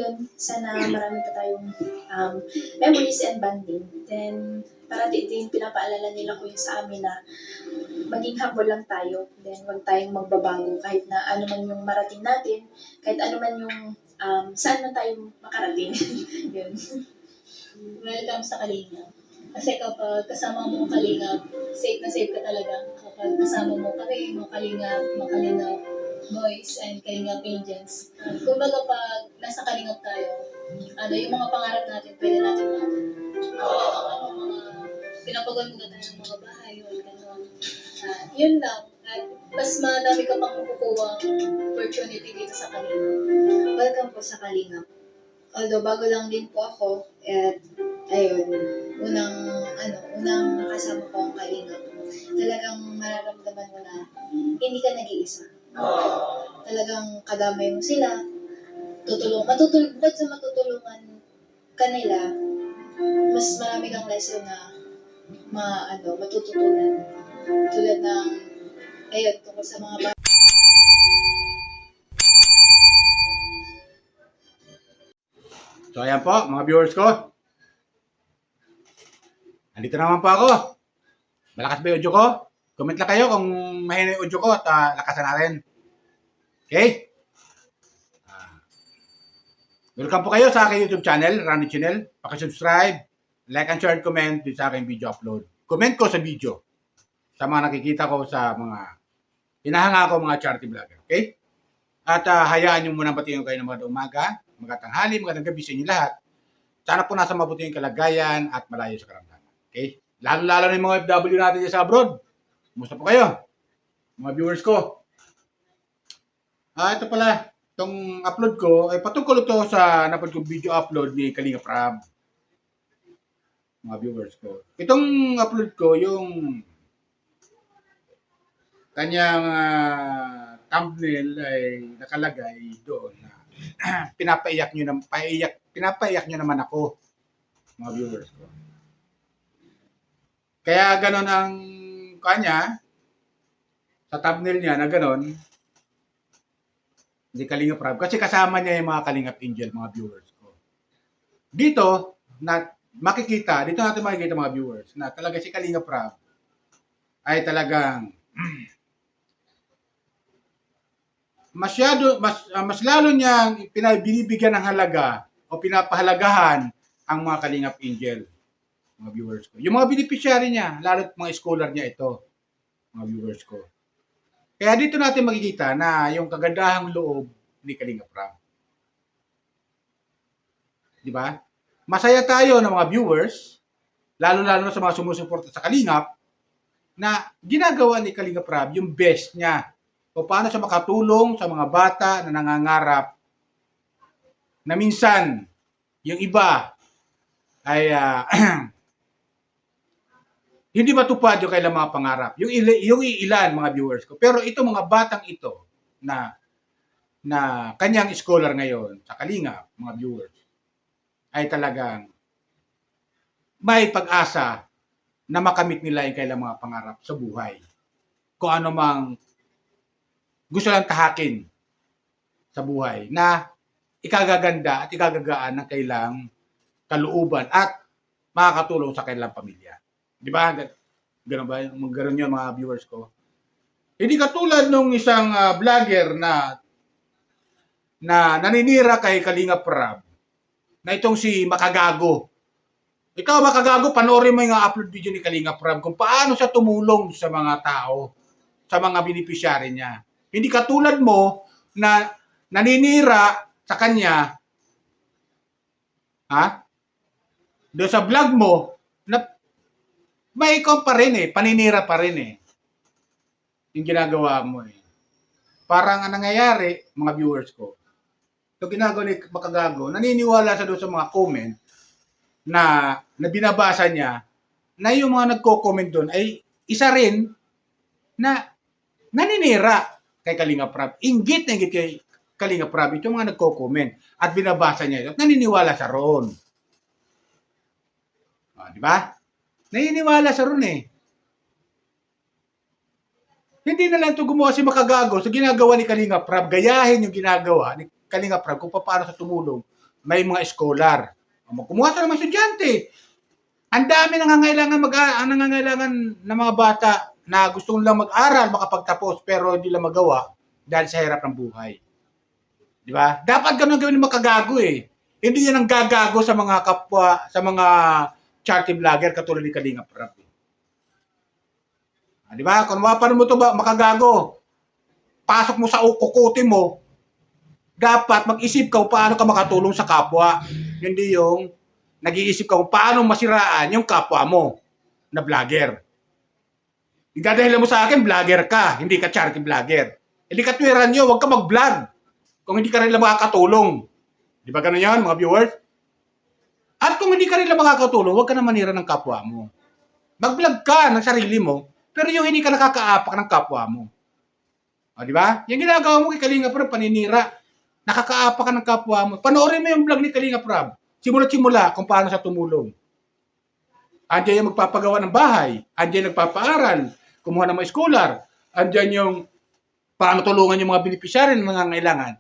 yun, sana marami pa tayong memories and bonding. Then, parati din pinapaalala nila ko yung sa amin na maging humble lang tayo. Then, huwag tayong magbabago kahit na ano man yung marating natin, kahit ano man yung saan man tayo makarating. Yun. Welcome sa Kalinga. Kasi kapag kasama mo ang Kalinga, safe na safe ka talaga. Kapag kasama mo kami, mga Kalinga boys and Kalinga angels. Kumbaga pag nasa Kalinga tayo, yung mga pangarap natin, pwede natin makuha. Mga pinapagon mo tayo ng mga bahay, o gano'n. Yun lang. At mas madami ka pang makukuha opportunity dito sa Kalinga. Welcome po sa Kalinga. Although bago lang din po ako, at ayun, unang nakasama ko ang Kalinga. Talagang mararamdaman mo na hindi ka nag-iisa. Talagang kadamay mo sila, bukod sa matutulungan kanila, mas marami kang lesson na matututunan. Tulad ng, ayun, tungkol sa mga So ayan po, mga viewers ko. Andito naman po ako. Malakas ba yung audio ko? Comment lang kayo kung mahina yung audio ko at lakasan natin. Okay? Welcome po kayo sa aking YouTube channel, Ronnie Channel. Paki-subscribe, like and share, comment din sa aking video upload. Comment ko sa video sa mga nakikita ko sa mga hinahanga ko mga charity vlogger. Okay? At hayaan nyo muna batiin kayo ng mga umaga, mga tanghali, mga gabi sa inyo lahat. Sana po nasa mabuti yung kalagayan at malayo sa karamdaman. Okay? Lalo-lalo na yung mga FW natin sa abroad. Kumusta po kayo? Mga viewers ko. Ito pala, itong upload ko, ay patungkol ito sa napanood kong video upload ni Kalinga Prab. Mga viewers ko. Itong upload ko, yung kanyang thumbnail ay nakalagay doon na pinapaiyak nyo naman ako, mga viewers ko. Kaya ganon ang kanya, sa thumbnail niya na ganon, hindi Kalinga Prab. Kasi kasama niya yung mga Kalingap Angel, mga viewers ko. Dito, dito natin makikita mga viewers, na talaga si Kalinga Prab ay talagang mas lalo niyang binibigyan ng halaga o pinapahalagahan ang mga Kalingap Angel, mga viewers ko. Yung mga beneficiary niya, lalo mga scholar niya ito, mga viewers ko. Kaya dito natin makikita na yung kagandahang loob ni Kalinga Prab. Di ba? Masaya tayo ng mga viewers, lalo-lalo na sa mga sumusuporta sa Kalingap, na ginagawa ni Kalinga Prab yung best niya o paano siya makatulong sa mga bata na nangangarap na minsan yung iba ay hindi matupad yung kailang mga pangarap. Yung ilan mga viewers ko. Pero ito mga batang ito na kanyang scholar ngayon sa Kalinga, mga viewers, ay talagang may pag-asa na makamit nila yung kailang mga pangarap sa buhay. Kung ano mang gusto lang tahakin sa buhay na ikagaganda at ikagagaan ng kailang kalooban at makakatulong sa kailang pamilya. Di ba? Ganun ba? Ganun yun mga viewers ko. Hindi katulad nung isang vlogger na naninira kay Kalinga Prab na itong si Makagago. Ikaw Makagago, panoorin mo yung upload video ni Kalinga Prab kung paano siya tumulong sa mga tao, sa mga beneficiary niya. Hindi katulad mo na naninira sa kanya, doon sa vlog mo, na may ikaw pa rin paninira pa rin yung ginagawa mo Parang ang nangyayari, mga viewers ko, ito ginagawa ni Makagago, naniniwala sa doon sa mga comment na binabasa niya, na yung mga nagko-comment doon ay isa rin na naninira kay Kalinga Prab. Inggit na inggit kay Kalinga Prab yung mga nagko-comment at binabasa niya ito at naniniwala sa roon. Di ba? Naniniwala sa roon Hindi na lang ito gumawa si Makagago sa ginagawa ni Kalinga Prab, gayahin yung ginagawa ni Kalinga Prab kung paano sa tumulong may mga scholar. Kumuha sa mga estudyante. Ang dami nangangailangan ng mga bata na gusto lang mag-aral, makapagtapos, pero hindi lang magawa dahil sa hirap ng buhay. Di ba? Dapat ganun gawin ng makagago eh. Hindi yan ang gagago sa mga kapwa, sa mga charity vlogger katulad ni Kalinga Prab. Di ba? Kung mapaano mo ito ba, makagago, pasok mo sa kukuti mo, dapat mag-isip ka kung paano ka makatulong sa kapwa. Hindi yung nag-iisip ka kung paano masiraan yung kapwa mo na vlogger. Idadahilan mo sa akin, vlogger ka, hindi ka charity vlogger. Hindi ka tuwiran nyo, huwag ka mag-vlog kung hindi ka rin lang makakatulong. Di ba ganun yan, mga viewers? At kung hindi ka rin lang makakatulong, huwag ka na manira ng kapwa mo. Mag-vlog ka ng sarili mo, pero yung hindi ka nakakaapak ng kapwa mo. O, di ba? Yung ginagawa mo kay Kalinga Prab, paninira. Nakakaapak ka ng kapwa mo. Panoorin mo yung vlog ni Kalinga Prab. Simula-simula kung paano siya tumulong. Andiyan yung magpapagawa ng bahay. Andiyan yung nagpapaaral. Kumuha ng mga scholar. Andiyan yung paano tulungan yung mga beneficiary na nangangailangan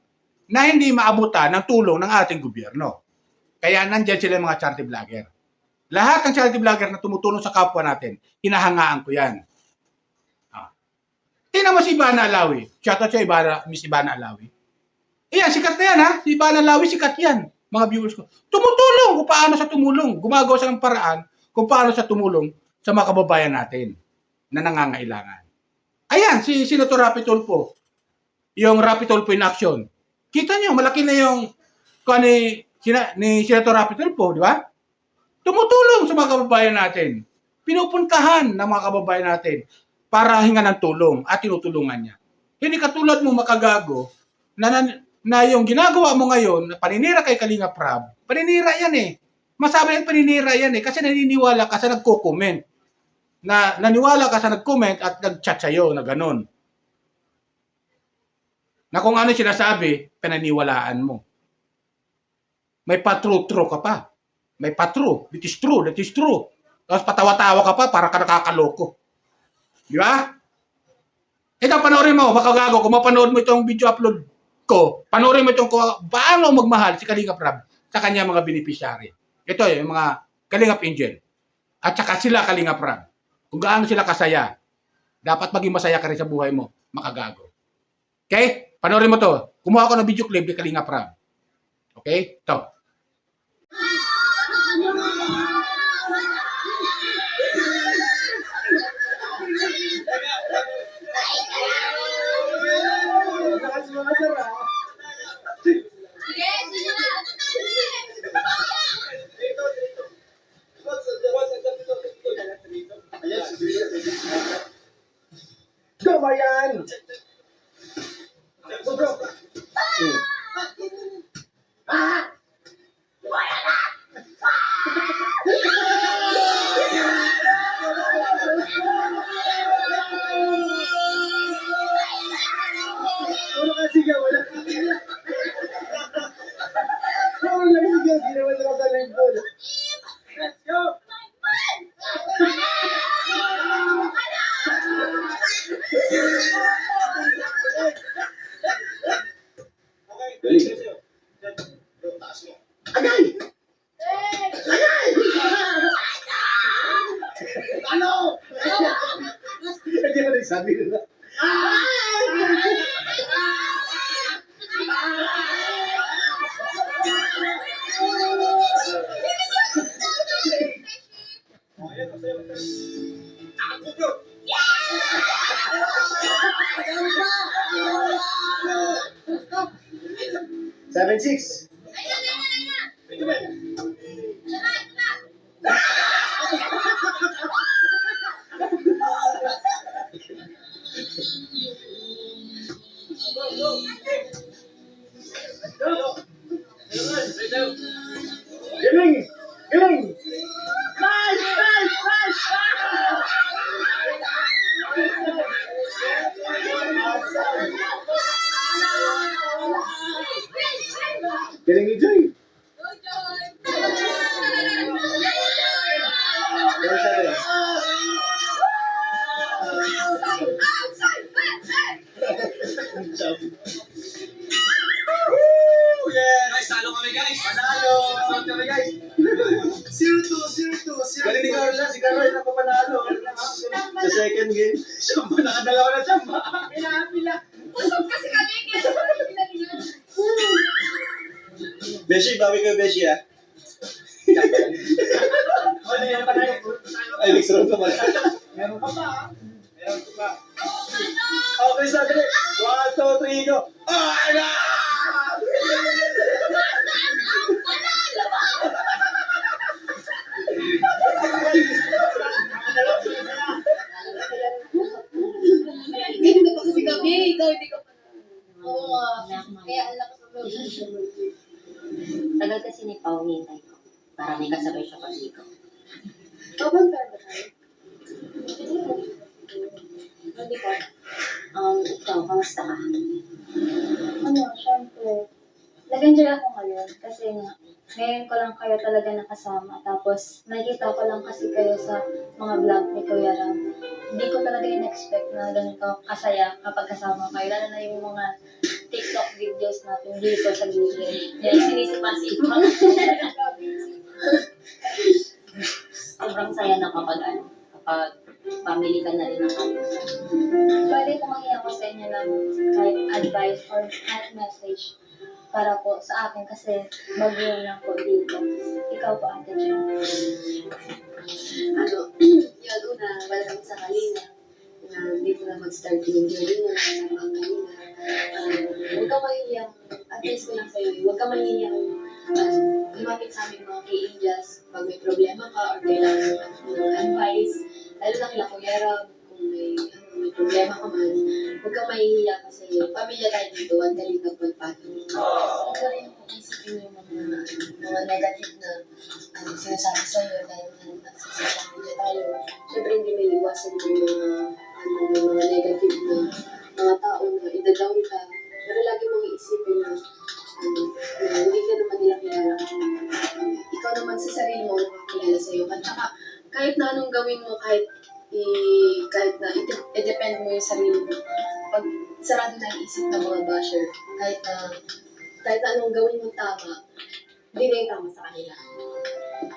na hindi maabutan ng tulong ng ating gobyerno. Kaya nandyan sila yung mga charity vlogger. Lahat ng charity vlogger na tumutulong sa kapwa natin, hinahangaan ko yan. Tingnan mo si Ivana Alawi. Shoutout sa Miss Ivana Alawi. Ayan, sikat na yan ha. Si Ivana Alawi, sikat yan. Mga viewers ko. Tumutulong kung paano sa tumulong. Gumagawa siya ng paraan kung paano sa tumulong sa mga kababayan natin na nangangailangan. Ayan, si Senator Rapi Tulfo. Yung Rapi Tulfo in action. Kita niyo, malaki na yung ni Senator Rapi Tulfo, di ba? Tumutulong sa mga kababayan natin. Pinupuntahan ng mga kababayan natin para hinga ng tulong at tinutulungan niya. Hindi katulad mo makagago na yung ginagawa mo ngayon, na paninira kay Kalinga Prab, paninira yan eh. Masabi yung paninira yan eh, kasi naniniwala ka sa nagko-comment. Naniwala ka sa nag-comment at nag-chat sa'yo na ganun. Na kung ano sinasabi, pananiwalaan mo. May patru-tru ka pa. May patru. That is true. That is true. Tapos patawa-tawa ka pa para ka nakakaloko. Di ba? Ito, panoorin mo, makagago. Kung mapanood mo itong video upload ko, panoorin mo itong paano magmahal si Kalinga Prab sa kanya mga beneficiary. Ito yung mga Kalingap Angel. At saka sila Kalinga Prab. Kung gaano sila kasaya, dapat maging masaya ka rin sa buhay mo, makagago. Okay? Panoorin mo to. Kumuha ko ng video clip ni Kalinga Prab. Okay? Ito. Tama yan! Wala ka sigaw, wala ka sigaw. Wala ka sigaw, di naman ako sa limbol. Let's go! Agay! Agay! Ano? Hindi mo nagsabi nila. Seven, six. Galing! Galing! Nice! Nice! Nice! Galing ni Joy! Yeah! Nice, talo kami guys! Panalo! Panalo kami guys! 0-2, 0-2, 0-2. Galing ni Carla, si Carla yung napapanalo. Sa second game, siyamba, nakadalawa na siyamba. Pila. Pusog kasi kami, kaya sabi nila nila. Beshi, bawi kayo Beshi ah. Ano yan pa tayo? Ay, next round ka ba? Meron ka pa ah. Meron ka pa. Okay, sabi na. 1, 2, 3, go! Ay, na! Ganito pa kasi kami, ikaw hindi ka pa. Oo nga. Kaya ang lakas ng loob. Tagal kasi ni Pao nintay ko. Para may kasabay siya pasigaw. Kapag ba tayo? Hindi ko. Ikaw, kamusta ka? Syempre, nag-enjoy ako ngayon kasi nga, ngayon ko lang kayo talaga nakasama. Tapos, nakikita ko lang kasi kayo sa mga vlog ni Kuya Ram. Hindi ko talaga in-expect na ganito kasaya kapag kasama kayo. Lalo na yung mga TikTok videos natin dito sa gilid. Yan, sinisipa-sipa. Sobrang saya na kapag family ka na rin ng kami. Pwede kumangi ako sa inyo ng kahit advice or kahit message para po sa akin kasi bago lang po dito. Ikaw po, Ate Jen. Yun una, welcome sa Kalina. Dito na mag-start yung journey mo na kasama ang Kalina. Huwag ka mahihiyang, advice ko lang sa'yo, huwag ka mahihiyang lumapit sa aming mga kay-angels pag may problema ka or kailangan mo ng advice. Lalo na kila Kuya Rob, kung may problema ka man, huwag ka mahihiya kasi pamilya tayo dito, one Kalina po family. Huwag ka rin isipin yung mga negative na sinasabi sa'yo dahil nasa social media tayo. Siyempre hindi may iwasan yung mga negative na mga tao na idadaw ka. Pero lagi mong iisipin na hindi ka naman nila kilala. Ikaw naman sa sarili mo nakakilala sa'yo. At saka kahit na anong gawin mo, kahit na i-depend mo yung sarili mo. Pag sarado na ang isip ng mga basher, kahit na anong gawin mo tama, hindi na yung tama sa kanila.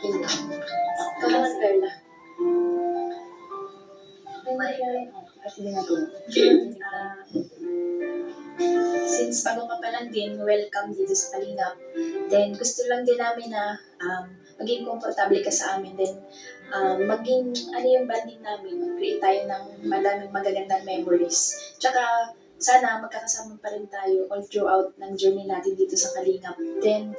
Yun lang. Kamusta, Carla? Kasi din natin. Since bago ka pa lang din, welcome dito sa Kalingap. Then, gusto lang din namin na maging komportable ka sa amin. Then, maging yung banding namin, mag-create tayo ng madaming magagandang memories. Tsaka, sana magkakasama pa rin tayo all throughout ng journey natin dito sa Kalingap. Then,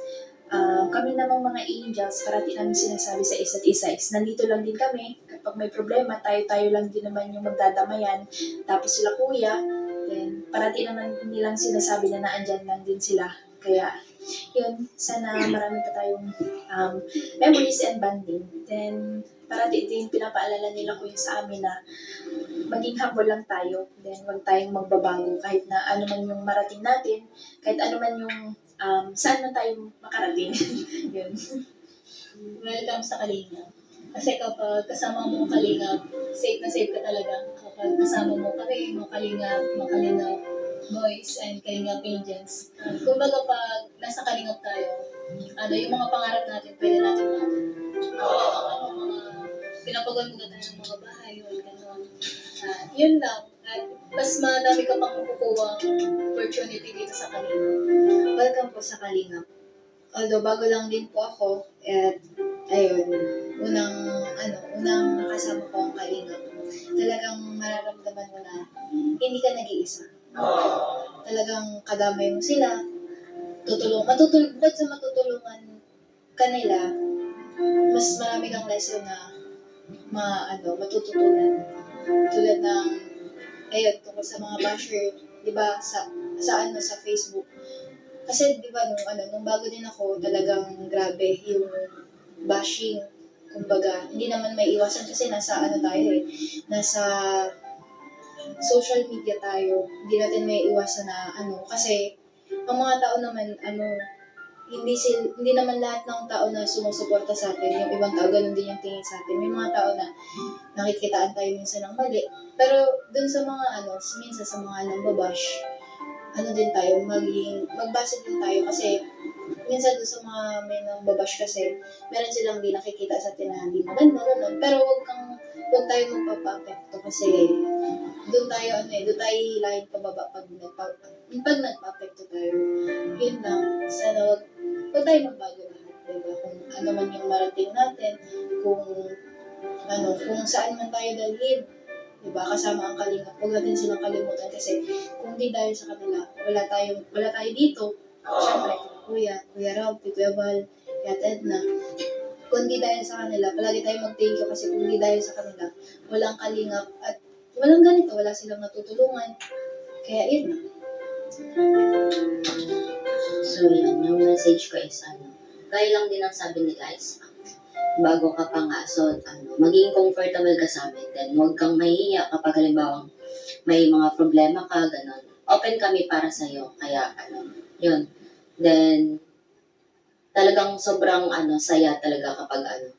kami namang mga angels, parati namin sinasabi sa isa't isa is, nandito lang din kami. Kapag may problema, tayo-tayo lang din naman yung magdadamayan. Tapos sila kuya, then parati naman nilang sinasabi na naandyan lang din sila. Kaya, yun, sana marami pa tayong memories and bonding. Then, parati din pinapaalala nila ko yun sa amin na maging humble lang tayo. Then, huwag tayong magbabago kahit na ano man yung marating natin, kahit ano man yung saan na tayo makarating. Yun. Welcome sa Kalingap. Kasi kapag kasama mo ang Kalingap, safe na safe ka talaga. Kapag kasama mo kami, mga Kalingap boys and Kalingap angels. Kumbaga pag nasa Kalingap tayo, yung mga pangarap natin, pwede natin natin. Mga pinapaganda tayo ng mga bahay, o gano'n. Yun lang. At mas madami ka pang makukuha opportunity dito sa Kalingap. Welcome po sa Kalingap. Although bago lang din po ako, at ayun, unang nakasama ko ang Kalingap, talagang mararamdaman mo na hindi ka nag-iisa. Talagang kadamay mo sila, bukod sa matutulungan kanila, mas marami kang lesson na matututunan. Tulad ng, tungkol sa mga basher, di ba, sa Facebook. Kasi, di ba, nung bago din ako, talagang grabe yung bashing. Kumbaga, hindi naman may iwasan kasi nasa social media tayo. Hindi natin may iwasan na, kasi, ang mga tao naman, hindi naman lahat ng tao na sumusuporta sa atin, yung ibang tao, ganun din yung tingin sa atin. May mga tao na nakikitaan tayo minsan ng mali. Pero dun sa mga minsan sa mga nambabash, din tayo, magbasa din tayo kasi minsan doon sa mga may nang babash kasi, meron silang di nakikita sa tinahan, di maganda, ganun. Pero huwag tayo magpapa-apekto kasi doon tayo, doon tayo hihilahin pababa pag nagpa-apekto tayo. Yun lang, sana huwag tayo magbago lahat, diba? Kung ano man yung marating natin, kung saan man tayo dalhin, diba, kasama ang kalingap. Huwag natin silang kalimutan kasi kung di dahil sa kanila, wala tayo dito. Siyempre, Kuya Rob, Kuya Val, Kuya Edna. Kung di dahil sa kanila, palagi tayo mag-thank you kasi kung di dahil sa kanila, walang kalingap at walang ganito, wala silang natutulungan. Kaya yun na. So yan, yung message ko is gaya lang din ang sabi ni guys, bago ka pa nga, so maging comfortable ka sa amin, then huwag kang mahihiya kapag halimbawa may mga problema ka, ganun. Open kami para sa'yo, kaya yun. Then, talagang sobrang saya talaga kapag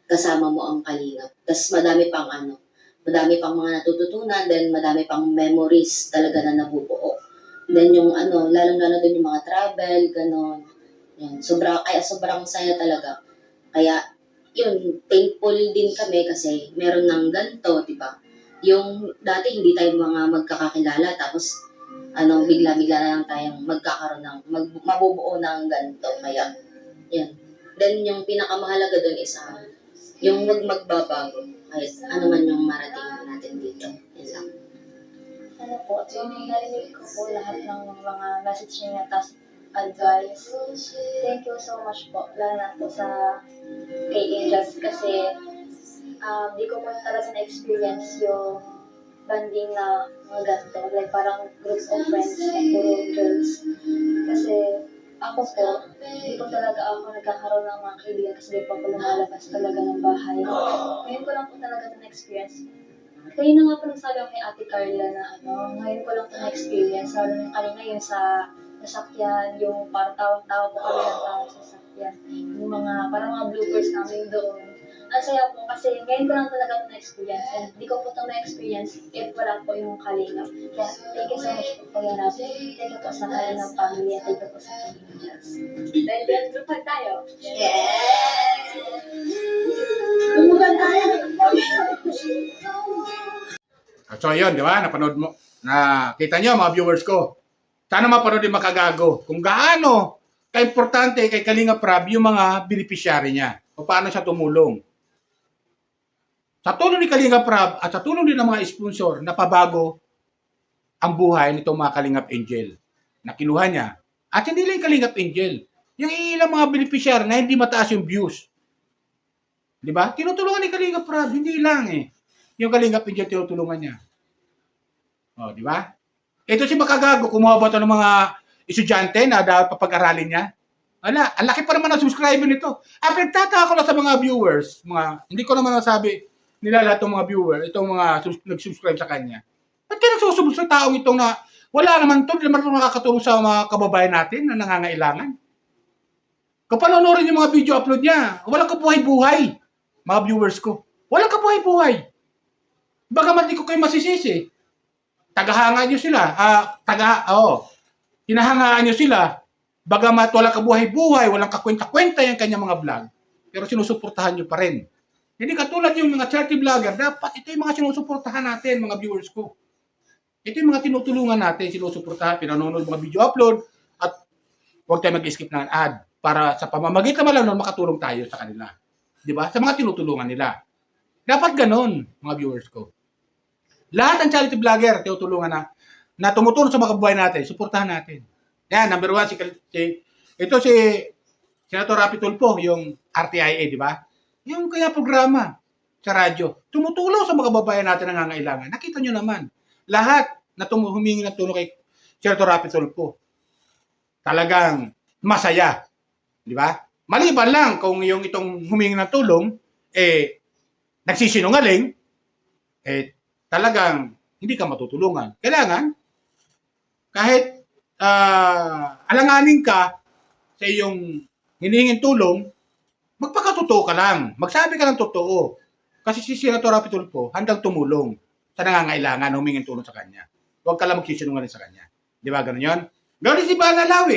kasama mo ang kalingap. Tapos madami pang mga natututunan, then madami pang memories talaga na nabubuo. Then yung lalong-lalo din yung mga travel, gano'n. Yan, sobrang saya talaga. Kaya, yun, thankful din kami kasi meron ng ganito, di ba? Yung dati hindi tayo mga magkakakilala, tapos bigla-bigla na lang tayong magkakaroon mabubuo ng ganito. Kaya, yan. Then yung pinakamahalaga doon is yung wag magbabago kahit ano man yung marating natin dito. Yan lang. Yung narinig ko po lahat ng mga message niya tas advice. Thank you so much po. Lalo na po sa kay Angels kasi di ko po talaga na-experience yung banding na mga ganito. Like parang groups of friends na puro girls. Kasi ako po, di po talaga ako nagkakaroon ng mga kaibigan kasi di po ako lumalabas talaga ng bahay. Ngayon ko lang po talaga na-experience. Kaya na nga po nagsabi ako kay Ate Carla na ngayon ko lang po na-experience. Lalo na kanina yung sa sasakyan, yung parang tawang-tawa po kami ng tao sa sasakyan. Yung mga, parang mga bloopers namin doon. Ang saya po kasi ngayon ko lang talaga ito na-experience and di ko po ito na-experience if wala po yung kalingap. Kaya thank you so much po Kuya Rob. Thank you po sa kalingap family at thank you po sa Angels. Dahil din, grupag tayo. Yes! Tumugan tayo! So yun, di ba? Napanood mo. Nakita nyo mga viewers ko. Sana mapanood din makagago kung gaano ka-importante kay Kalingap Rob yung mga beneficiary niya. O paano siya tumulong. Sa tulong ni Kalingap Rob at sa tulong din ng mga sponsor, napabago ang buhay nitong mga Kalingap Angel na kinuha niya. At hindi lang yung Kalingap Angel. Yung ilang mga beneficiary na hindi mataas yung views. Di ba? Tinutulungan ni Kalingap Rob. Hindi lang yung Kalingap Angel tinutulungan niya. O, di ba? Ito si Makagago, kumuha ba ito ng mga estudyante na dapat papag-aralin niya? Wala, ang laki pa naman ng subscriber nito. Pinagtataka ko lang sa mga viewers, hindi ko naman nasabi nila lahat ng mga viewers, itong mga nag-subscribe sa kanya. Ba't kaya nagsusubok sa taong itong na wala naman ito, hindi naman ito nakakatulong sa mga kababayan natin na nangangailangan? Kung panonorin yung mga video upload niya, walang kabuhay-buhay, mga viewers ko. Walang kabuhay-buhay. Bagamat di ko kayo masisisi. Tagahangaan nyo sila. Hinahangaan nyo sila. Bagamat walang kabuhay-buhay, walang kakwenta-kwenta yung kanyang mga vlog. Pero sinusuportahan nyo pa rin. Hindi katulad yung mga charity vlogger, dapat ito yung mga sinusuportahan natin, mga viewers ko. Ito yung mga tinutulungan natin, sinusuportahan, pinanonood mga video upload, at huwag tayo mag-skip ng ad. Para sa pamamagitan lang nun, makatulong tayo sa kanila. Diba? Sa mga tinutulungan nila. Dapat ganon, mga viewers ko. Lahat ng charity vlogger, tinutulungan na tumutulong sa mga kabuhay natin, suportahan natin. Yan, number 1, ito si Senator Rapi Tulfo, yung RTIA, di ba? Yung kaya programa sa radyo, tumutulong sa mga kababayan natin na nangangailangan. Nakita nyo naman, lahat na humingi ng tulong kay Senator Rapi Tulfo, talagang masaya. Di ba? Maliban lang kung yung itong humingi ng tulong, nagsisinungaling, talagang hindi ka matutulungan. Kailangan, kahit alanganin ka sa iyong hinihinging tulong, magpakatotoo ka lang. Magsabi ka ng totoo. Kasi si Senator Rapi Tulfo, handang tumulong sa nangangailangan, humingin tulong sa kanya. Huwag ka lang magsisinungaling sa kanya. Di ba? Ganun yun? Ganun si Banalaw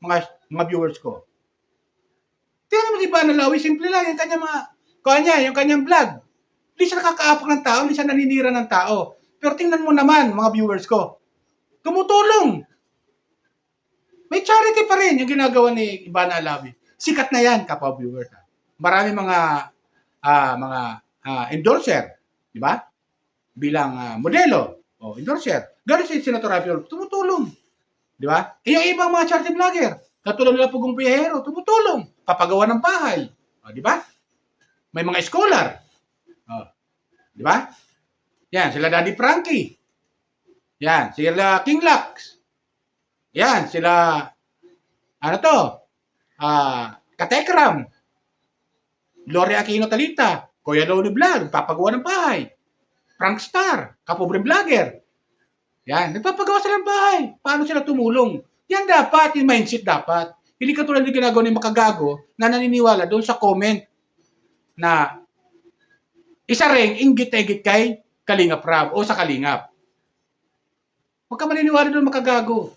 Mga mga viewers ko. Tingnan mo si Ivana Lawi, simple lang yung kanyang yung kanyang vlog. Hindi siya nakakaapak ng tao, hindi siya naninira ng tao. Pero tingnan mo naman, mga viewers ko, tumutulong. May charity pa rin yung ginagawa ni Ivana Lawi. Sikat na yan, kapwa viewers. Marami mga endorser, di ba? Bilang modelo o endorser. Ganun si Senator Rafi Tulfo, tumutulong. Di ba? Yung ibang mga charity vlogger, katulad nila Pugong Piyahero, tumutulong. Papagawa ng bahay. O, di ba? May mga scholar. O, di ba? Yan, sila Daddy Frankie. Yan, sila King Lux. Yan, sila, Katekram. Gloria Aquino Talita. Kuya Loni Vlog, papagawa ng bahay. Frank Star, kapobreng vlogger. Yan, nagpapagawa sila ng bahay. Paano sila tumulong? Yan dapat, yung mindset dapat. Hindi katulad ng ginagawa ni Makagago na naniniwala doon sa comment na isa ring inggit-inggit kay Kalingap Rab o sa Kalingap. Huwag ka maniniwala doon Makagago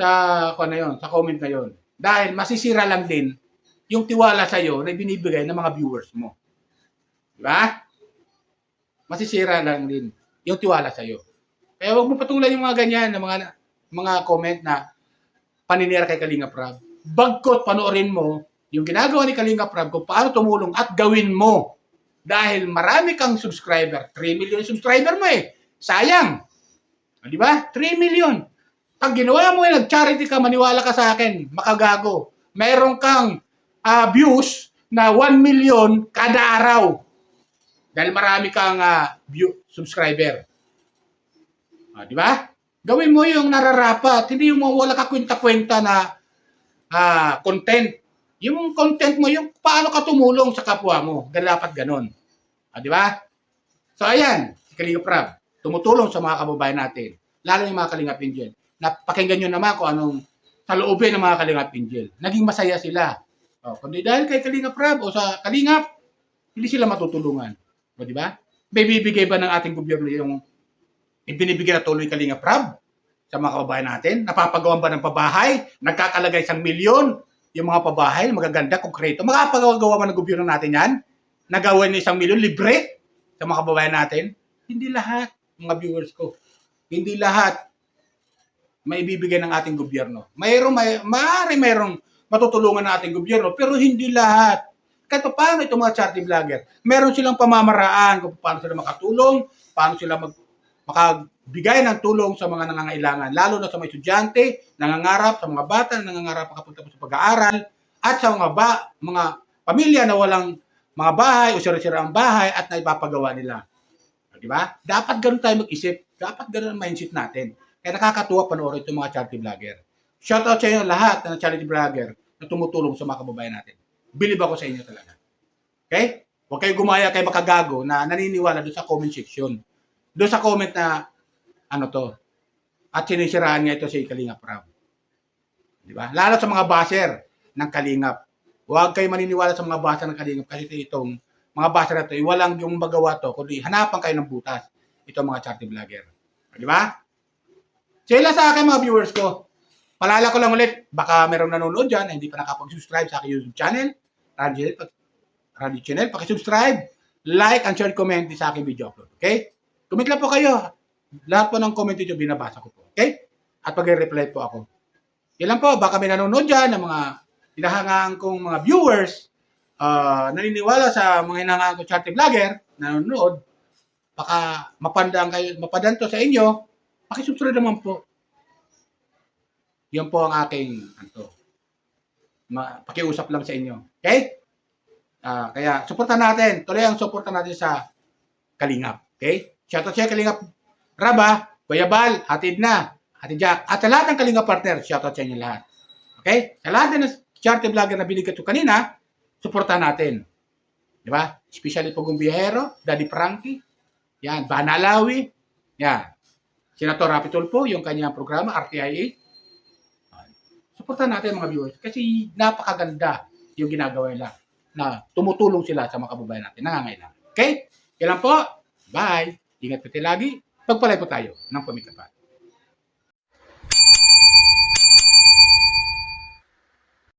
sa comment na yon. Dahil masisira lang din yung tiwala sa iyo na binibigay ng mga viewers mo. Diba? Masisira lang din yung tiwala sa iyo. Kaya huwag mo patulan yung mga ganyan, na mga comment na paninira kay Kalingap Rab. Bagkot panoorin mo yung ginagawa ni Kalingap Rab kung paano tumulong at gawin mo. Dahil marami kang subscriber. 3 million subscriber mo eh. Sayang. Di ba? 3 million. Pag ginawa mo yung nag-charity ka, maniwala ka sa akin, Makagago. Meron kang views na 1 million kada araw. Dahil marami kang subscriber. Di ba? Gawin mo yung nararapat. Hindi yung wala ka kwenta-kwenta na content. Yung content mo, yung paano ka tumulong sa kapwa mo. Dapat ganon. Di ba? So, ayan. Si Kalingap Rab, tumutulong sa mga kababayan natin. Lalo yung mga Kalingap Angel. Napakinggan nyo naman kung anong saloobin ng mga Kalingap Angel. Naging masaya sila. Kundi dahil kay Kalingap Rab o sa Kalingap, hindi sila matutulungan. Di ba? May bibigay ba ng ating gobyerno yung ibinibigay na tuloy Kalingap Rab sa mga kababayan natin? Napapagawan ba ng pabahay? Nagkakalagay 1 milyon yung mga pabahay, magaganda, konkreto. Makapagawa man ng gobyerno natin yan? Nagawa niya 1 milyon libre sa mga kababayan natin? Hindi lahat, mga viewers ko. Hindi lahat may ibibigay ng ating gobyerno. Mayroong matutulungan ng ating gobyerno, pero hindi lahat. Kahit paano itong mga charity vlogger, meron silang pamamaraan kung paano sila makatulong, paano sila makagbigay ng tulong sa mga nangangailangan, lalo na sa mga estudyante, nangangarap, sa mga bata na nangangarap makapunta sa pag-aaral, at sa mga pamilya na walang mga bahay o sira-sira ang bahay at naipapagawa nila. Di ba? Dapat ganun tayo mag-isip. Dapat ganun ang mindset natin. Kaya nakakatuwa panoorin itong mga charity vlogger. Shoutout sa inyo lahat na charity vlogger na tumutulong sa mga kababayan natin. Believe ako sa inyo talaga. Okay? Huwag kayo gumaya kay Makagago na naniniwala doon sa comment section. Doon sa comment na at sinisiraan niya ito si Kalingap Rab. Di ba? Lalo sa mga baser ng Kalingap. Huwag kayo maniniwala sa mga baser ng Kalingap kasi itong mga baser na ito, walang yung magawa to, kundi hanapan kayo ng butas. Ito mga charity vlogger. Di ba? Sila sa akin mga viewers ko. Palala ko lang ulit, baka merong nanonood dyan na hindi pa nakapag-subscribe sa aking YouTube channel, Radio Channel, pakisubscribe, like, and share, comment sa aking video upload. Okay? Comment lang po kayo. Lahat po ng comment dito binabasa ko po. Okay? At pag-reply po ako. Yan lang po, baka may nanonood dyan ng mga hinahangaan kong mga viewers, naniniwala sa mga hinahangaan kong charity vlogger, nanonood, baka mapadaan to sa inyo, pakisubscribe naman po. Yan po ang aking pakiusap lang sa inyo. Okay? Kaya suportahan natin. Tuloy ang suportahan natin sa Kalingap. Okay? Shoutout sa Kalingap Raba, Kuya Bal, Hatid Jack, at sa lahat ng Kalingap partner, shoutout sa inyo lahat. Okay? Sa lahat ng charity vlogger na binigay ko kanina, suportahan natin. Di ba? Especially Pugong Piyahero, Daddy Frankie, yan, Ivana Lawi, yan. Senator Rafi Tulfo, yung kanyang programa, RTIA. Suportahan natin mga viewers kasi napakaganda yung ginagawa nila na tumutulong sila sa mga kababayan natin. Nangangailangan. Okay? Yan lang po. Bye. Ingat po tayo lagi. Pagpalay po tayo ng pamikapan.